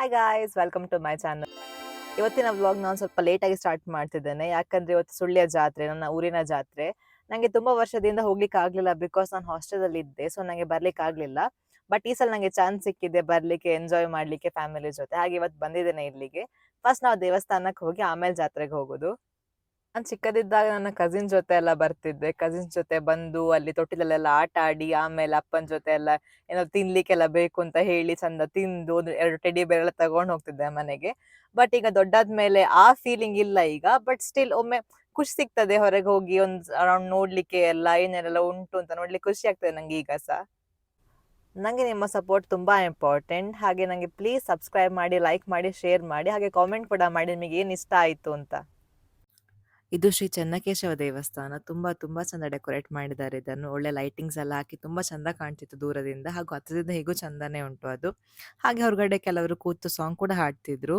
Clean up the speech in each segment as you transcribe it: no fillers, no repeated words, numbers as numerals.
Hi guys, welcome to my channel. ಇವತ್ತಿನ vlog ನಾನು ಸ್ವಲ್ಪ ಲೇಟಾಗಿ ಸ್ಟಾರ್ಟ್ ಮಾಡ್ತಿದ್ದೇನೆ. ಯಾಕಂದ್ರೆ ಇವತ್ತು ಸುಳ್ಯ ಜಾತ್ರೆ, ನನ್ನ ಊರಿನ ಜಾತ್ರೆ. ನನಗೆ ತುಂಬಾ ವರ್ಷದಿಂದ ಹೋಗ್ಲಿಕ್ಕೆ ಆಗ್ಲಿಲ್ಲ, ಬಿಕಾಸ್ ನಾನು ಹಾಸ್ಟೆಲ್ ಇದ್ದೆ. ಸೊ ನಂಗೆ ಬರ್ಲಿಕ್ಕೆ ಆಗ್ಲಿಲ್ಲ. ಬಟ್ ಈ ಸಲ ನಂಗೆ ಚಾನ್ಸ್ ಸಿಕ್ಕಿದೆ ಬರ್ಲಿಕ್ಕೆ, ಎಂಜಾಯ್ ಮಾಡ್ಲಿಕ್ಕೆ ಫ್ಯಾಮಿಲಿ ಜೊತೆ. ಹಾಗೆ ಇವತ್ತು ಬಂದಿದ್ದೇನೆ ಇಲ್ಲಿಗೆ. ಫಸ್ಟ್ ನಾವು ದೇವಸ್ಥಾನಕ್ಕೆ ಹೋಗಿ ಆಮೇಲೆ ಜಾತ್ರೆಗೆ ಹೋಗೋದು. ನಾನು ಚಿಕ್ಕದಿದ್ದಾಗ ನನ್ನ ಕಸಿನ್ ಜೊತೆ ಎಲ್ಲ ಬರ್ತಿದ್ದೆ. ಕಸಿನ್ಸ್ ಜೊತೆ ಬಂದು ಅಲ್ಲಿ ತೊಟ್ಟಿಲಲ್ಲೆಲ್ಲ ಆಟ ಆಡಿ, ಆಮೇಲೆ ಅಪ್ಪನ ಜೊತೆ ಎಲ್ಲ ಏನೋ ತಿನ್ಲಿಕ್ಕೆಲ್ಲ ಬೇಕು ಅಂತ ಹೇಳಿ ಚಂದ ತಿಂದು ಎರಡು ಟೆಡಿ ಬೇರ್ ಎಲ್ಲ ತಗೊಂಡ್ ಹೋಗ್ತಿದ್ದೆ ಮನೆಗೆ. ಬಟ್ ಈಗ ದೊಡ್ಡಾದ್ಮೇಲೆ ಆ ಫೀಲಿಂಗ್ ಇಲ್ಲ ಈಗ. ಬಟ್ ಸ್ಟಿಲ್ ಒಮ್ಮೆ ಖುಷಿ ಸಿಗ್ತದೆ ಹೊರಗೆ ಹೋಗಿ ಒಂದ್ ರೌಂಡ್ ನೋಡ್ಲಿಕ್ಕೆ, ಎಲ್ಲ ಏನೇನೆಲ್ಲ ಉಂಟು ಅಂತ ನೋಡ್ಲಿಕ್ಕೆ ಖುಷಿ ಆಗ್ತದೆ ನಂಗೆ ಈಗ ಸಹ. ನಂಗೆ ನಿಮ್ಮ ಸಪೋರ್ಟ್ ತುಂಬಾ ಇಂಪಾರ್ಟೆಂಟ್. ಹಾಗೆ ನಂಗೆ ಪ್ಲೀಸ್ ಸಬ್ಸ್ಕ್ರೈಬ್ ಮಾಡಿ, ಲೈಕ್ ಮಾಡಿ, ಶೇರ್ ಮಾಡಿ, ಹಾಗೆ ಕಾಮೆಂಟ್ ಕೂಡ ಮಾಡಿ ನಿಮಗೆ ಏನ್ ಇಷ್ಟ ಆಯ್ತು ಅಂತ. ಇದು ಶ್ರೀ ಚೆನ್ನಕೇಶವ ದೇವಸ್ಥಾನ. ತುಂಬಾ ತುಂಬಾ ಚಂದ ಡೆಕೋರೇಟ್ ಮಾಡಿದ್ದಾರೆ ಇದನ್ನು. ಒಳ್ಳೆ ಲೈಟಿಂಗ್ಸ್ ಎಲ್ಲ ಹಾಕಿ ತುಂಬಾ ಚಂದ ಕಾಣ್ತಿತ್ತು ದೂರದಿಂದ, ಹಾಗೂ ಹತ್ತಿರದಿಂದ ಹೇಗೂ ಚಂದನೇ ಉಂಟು ಅದು. ಹಾಗೆ ಹೊರಗಡೆ ಕೆಲವರು ಕೂತು ಸಾಂಗ್ ಕೂಡ ಹಾಡ್ತಿದ್ರು.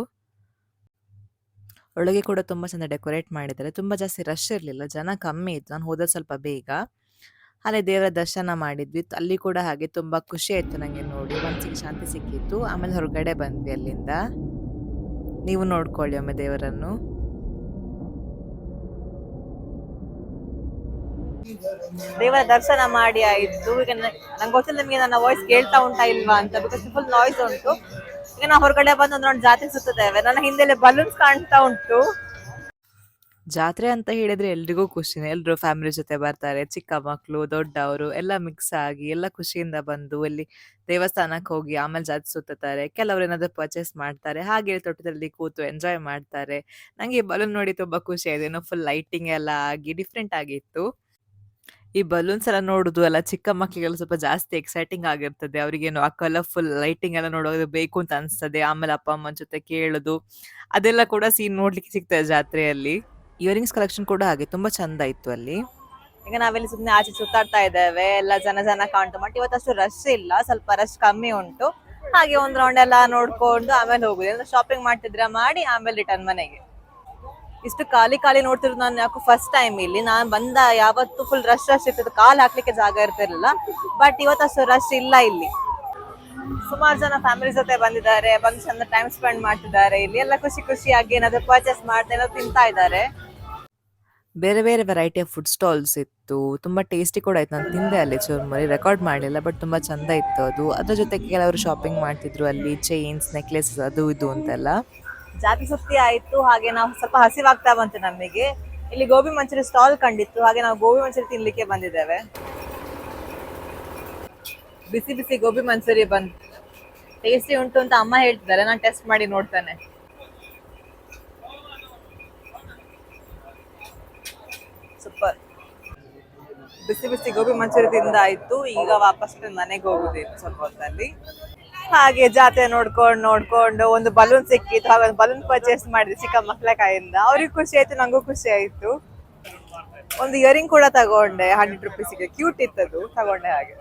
ಒಳಗೆ ಕೂಡ ತುಂಬಾ ಚಂದ ಡೆಕೋರೇಟ್ ಮಾಡಿದ್ದಾರೆ. ತುಂಬಾ ಜಾಸ್ತಿ ರಶ್ ಇರಲಿಲ್ಲ, ಜನ ಕಮ್ಮಿ ಇತ್ತು. ನಾನು ಹೋದ ಸ್ವಲ್ಪ ಬೇಗ. ಅಲ್ಲೇ ದೇವರ ದರ್ಶನ ಮಾಡಿದ್ವಿ. ಅಲ್ಲಿ ಕೂಡ ಹಾಗೆ ತುಂಬಾ ಖುಷಿ ಆಯ್ತು ನಂಗೆ ನೋಡಿ, ಮನಸ್ಸಿಗೆ ಶಾಂತಿ ಸಿಕ್ಕಿತ್ತು. ಆಮೇಲೆ ಹೊರಗಡೆ ಬಂದ್ವಿ ಅಲ್ಲಿಂದ. ನೀವು ನೋಡ್ಕೊಳ್ಳಿ ಒಮ್ಮೆ ದೇವರನ್ನು. ದೇವರ ದರ್ಶನ ಮಾಡಿ ಆಯ್ತು. ಈಗ ನಂಗೆ ಗೊತ್ತಿಲ್ಲ ನಿಮಗೆ ನನ್ನ ವಾಯ್ಸ್ ಕೇಳ್ತಾ ಉಂಟಾ ಇಲ್ವಾ ಅಂತ, ಬಿಕಾಸ್ ಫುಲ್ ನಾಯ್ಸ್ ಉಂಟು. ಈಗ ನಾವು ಹೊರಗಡೆ ಬಂದು ನೋಡಿ ಜಾತ್ರೆ ಸುತ್ತಿದ್ದೇವೆ. ನನ್ನ ಹಿಂದೆಲೆ ಬಲೂನ್ಸ್ ಕಾಣ್ತಾ ಉಂಟು. ಜಾತ್ರೆ ಅಂತ ಹೇಳಿದ್ರೆ ಎಲ್ರಿಗೂ ಖುಷಿನೇ. ಎಲ್ರು ಫ್ಯಾಮಿಲಿ ಜೊತೆ ಬರ್ತಾರೆ, ಚಿಕ್ಕ ಮಕ್ಕಳು ದೊಡ್ಡವರು ಎಲ್ಲ ಮಿಕ್ಸ್ ಆಗಿ ಎಲ್ಲ ಖುಷಿಯಿಂದ ಬಂದು ಅಲ್ಲಿ ದೇವಸ್ಥಾನಕ್ಕೆ ಹೋಗಿ ಆಮೇಲೆ ಜಾತ್ರೆ ಸುತ್ತಾರೆ. ಕೆಲವರು ಏನಾದ್ರು ಪರ್ಚೇಸ್ ಮಾಡ್ತಾರೆ, ಹಾಗೆ ತೋಟದಲ್ಲಿ ಕೂತು ಎಂಜಾಯ್ ಮಾಡ್ತಾರೆ. ನಂಗೆ ಈ ಬಲೂನ್ ನೋಡಿ ತುಂಬಾ ಖುಷಿ ಆಯ್ತು. ಏನೋ ಫುಲ್ ಲೈಟಿಂಗ್ ಎಲ್ಲ ಆಗಿ ಡಿಫ್ರೆಂಟ್ ಆಗಿತ್ತು. ಈ ಬಲೂನ್ಸ್ ಎಲ್ಲ ನೋಡುದು ಎಲ್ಲ ಚಿಕ್ಕ ಮಕ್ಕಳಿಗೆಲ್ಲ ಸ್ವಲ್ಪ ಜಾಸ್ತಿ ಎಕ್ಸೈಟಿಂಗ್ ಆಗಿರ್ತದೆ. ಅವ್ರಿಗೇನು ಆ ಕಲರ್ಫುಲ್ ಲೈಟಿಂಗ್ ಎಲ್ಲ ನೋಡೋದು ಬೇಕು ಅಂತ ಅನ್ಸ್ತದೆ. ಆಮೇಲೆ ಅಪ್ಪ ಅಮ್ಮನ ಜೊತೆ ಕೇಳುದು, ಅದೆಲ್ಲ ಕೂಡ ಸೀನ್ ನೋಡ್ಲಿಕ್ಕೆ ಸಿಗ್ತದೆ ಜಾತ್ರೆಯಲ್ಲಿ. ಇಯರಿಂಗ್ಸ್ ಕಲೆಕ್ಷನ್ ಕೂಡ ಹಾಗೆ ತುಂಬಾ ಚಂದ ಇತ್ತು ಅಲ್ಲಿ. ಈಗ ನಾವೆಲ್ಲಿ ಸುಮ್ಮನೆ ಆಚೆ ಸುತ್ತಾಡ್ತಾ ಇದ್ದೇವೆ. ಎಲ್ಲ ಜನ ಜನ ಕಾಣ್ತು. ಬಟ್ ಇವತ್ತಷ್ಟು ರಶ್ ಇಲ್ಲ, ಸ್ವಲ್ಪ ರಶ್ ಕಮ್ಮಿ ಉಂಟು. ಹಾಗೆ ಒಂದ್ ರೌಂಡ್ ಎಲ್ಲ ನೋಡ್ಕೊಂಡು ಆಮೇಲೆ ಹೋಗುದು. ಶಾಪಿಂಗ್ ಮಾಡ್ತಿದ್ರೆ ಮಾಡಿ ಆಮೇಲೆ ರಿಟರ್ನ್ ಮನೆಗೆ. ಇಷ್ಟು ಖಾಲಿ ಖಾಲಿ ನೋಡ್ತಿರೋದು ನಾನು ಯಾಕೋ ಫಸ್ಟ್ ಟೈಮ್ ಇಲ್ಲಿ. ನಾನು ಬಂದ ಯಾವತ್ತು ಫುಲ್ ರಶ್ ಇರ್ತದೆ, ಕಾಲ್ ಹಾಕ್ಲಿಕ್ಕೆ ಜಾಗ ಇರ್ತಿರ್ಲಿಲ್ಲ. ಬಟ್ ಇವತ್ತಷ್ಟು ರಶ್ ಇಲ್ಲ ಇಲ್ಲಿ. ಸುಮಾರು ಜನ ಫ್ಯಾಮಿಲಿ ಜೊತೆ ಬಂದಿದ್ದಾರೆ, ಬಂದು ಚಂದ ಟೈಮ್ ಸ್ಪೆಂಡ್ ಮಾಡ್ತಿದ್ದಾರೆ. ಇಲ್ಲಿ ಎಲ್ಲ ಖುಷಿ ಖುಷಿಯಾಗಿ ಏನಾದ್ರು ಪರ್ಚೇಸ್ ಮಾಡ್ತಾ ಏನಾದ್ರು ತಿಂತಾ ಇದ್ದಾರೆ. ಬೇರೆ ಬೇರೆ ವೆರೈಟಿಯ ಫುಡ್ ಸ್ಟಾಲ್ಸ್ ಇತ್ತು. ತುಂಬಾ ಟೇಸ್ಟಿ ಕೂಡ ಆಯ್ತು. ನಾನು ತಿಂದೆ ಅಲ್ಲಿ ಚೂರ್ಮರಿ, ರೆಕಾರ್ಡ್ ಮಾಡಲಿಲ್ಲ, ಬಟ್ ತುಂಬಾ ಚಂದ ಇತ್ತು ಅದು. ಅದ್ರ ಜೊತೆಗೆ ಕೆಲವರು ಶಾಪಿಂಗ್ ಮಾಡ್ತಿದ್ರು ಅಲ್ಲಿ, ಚೈನ್ಸ್, ನೆಕ್ಲೆಸಸ್ ಅದು ಇದು ಅಂತೆಲ್ಲ. ಜಾತಿ ಸುತ್ತಿ ಆಯ್ತು. ಹಾಗೆ ನಾವು ಸ್ವಲ್ಪ ಹಸಿವಾಗ್ತಾ ಬಂತು ನಮಗೆ. ಇಲ್ಲಿ ಗೋಬಿ ಮಂಚೂರಿ ಸ್ಟಾಲ್ ಕಂಡಿತ್ತು. ಹಾಗೆ ನಾವು ಗೋಬಿ ಮಂಚೂರಿ ತಿನ್ಲಿಕ್ಕೆ ಬಂದಿದ್ದೇವೆ. ಬಿಸಿ ಬಿಸಿ ಗೋಬಿ ಮಂಚೂರಿ ಬಂತು. ಟೇಸ್ಟಿ ಉಂಟು ಅಂತ ಅಮ್ಮ ಹೇಳ್ತಿದ್ದಾರೆ. ನಾನು ಟೆಸ್ಟ್ ಮಾಡಿ ನೋಡ್ತೇನೆ. ಸೂಪರ್. ಬಿಸಿ ಬಿಸಿ ಗೋಬಿ ಮಂಚೂರಿ ತಿಂದಾಯ್ತು. ಈಗ ವಾಪಸ್ ಮನೆಗೆ ಹೋಗುದಿತ್ತು ಸ್ವಲ್ಪ ಹೊತ್ತಲ್ಲಿ. ಹಾಗೆ ಜಾತ್ರೆ ನೋಡ್ಕೊಂಡು ಒಂದು ಬಲೂನ್ ಸಿಕ್ಕಿತ್ತು. ಹಾಗೆ ಬಲೂನ್ ಪರ್ಚೇಸ್ ಮಾಡಿದ್ವಿ ಚಿಕ್ಕ ಮಕ್ಕಳ ಕೈಯಿಂದ. ಅವ್ರಿಗೆ ಖುಷಿ ಆಯ್ತು, ನಂಗೂ ಖುಷಿ ಆಯ್ತು. ಒಂದು ಇಯರಿಂಗ್ ಕೂಡ ತಗೊಂಡೆ, 100 ರುಪೀಸಿಗೆ. ಕ್ಯೂಟ್ ಇತ್ತದು, ತಗೊಂಡೆ. ಹಾಗೆ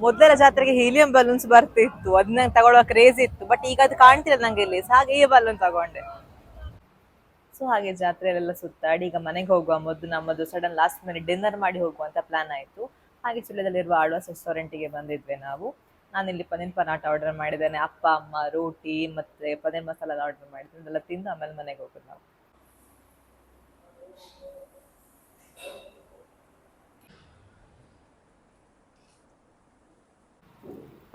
ಮೊದಲ ಜಾತ್ರೆಗೆ ಹೀಲಿಯಂ ಬಲೂನ್ಸ್ ಬರ್ತಿತ್ತು, ಅದನ್ನ ತಗೊಳ್ಳುವ ಕ್ರೇಜ್ ಇತ್ತು. ಬಟ್ ಈಗ ಅದು ಕಾಣ್ತಿಲ್ಲ ನಂಗೆ ಇಲ್ಲಿ. ಹಾಗೆ ಈ ಬಲೂನ್ ತಗೊಂಡೆ. ಸೊ ಹಾಗೆ ಜಾತ್ರೆಯಲ್ಲೆಲ್ಲ ಸುತ್ತಾಡಿ ಈಗ ಮನೆಗೆ ಹೋಗುವ ಮೊದಲು ನಮ್ಮದು ಸಡನ್ ಲಾಸ್ಟ್ ಮಿನಿಟ್ ಡಿನ್ನರ್ ಮಾಡಿ ಹೋಗುವಂತ ಪ್ಲಾನ್ ಆಯ್ತು. ಹಾಗೆ ಸುಳ್ಯದಲ್ಲಿರುವ ಆಳ್ವಾಸ್ ರೆಸ್ಟೋರೆಂಟಿಗೆ ಬಂದಿದ್ವಿ ನಾವು. ನಾನಿಲ್ಲಿ ಪನ್ನೀರ್ ಪರಾಟ ಆರ್ಡರ್ ಮಾಡಿದ್ದೇನೆ. ಅಪ್ಪ ಅಮ್ಮ ರೋಟಿ ಮತ್ತೆ ಪನ್ನೀರ್ ಮಸಾಲ ಆರ್ಡರ್ ಮಾಡಿದ್ದೇನೆ. ಅದೆಲ್ಲ ತಿಂದು ಆಮೇಲೆ ಮನೆಗೆ ಹೋಗುದು ನಾವು.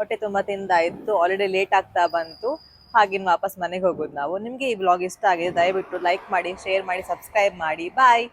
ಹೊಟ್ಟೆ ತುಂಬಾ ತಿಂದಾಯ್ತು. ಆಲ್ರೆಡಿ ಲೇಟ್ ಆಗ್ತಾ ಬಂತು. ಹಾಗೆ ವಾಪಸ್ ಮನೆಗೆ ಹೋಗೋದು ನಾವು. ನಿಮ್ಗೆ ಈ ವ್ಲಾಗ್ ಇಷ್ಟ ಆಗಿದೆ ದಯವಿಟ್ಟು ಲೈಕ್ ಮಾಡಿ, ಶೇರ್ ಮಾಡಿ, ಸಬ್ಸ್ಕ್ರೈಬ್ ಮಾಡಿ. ಬಾಯ್.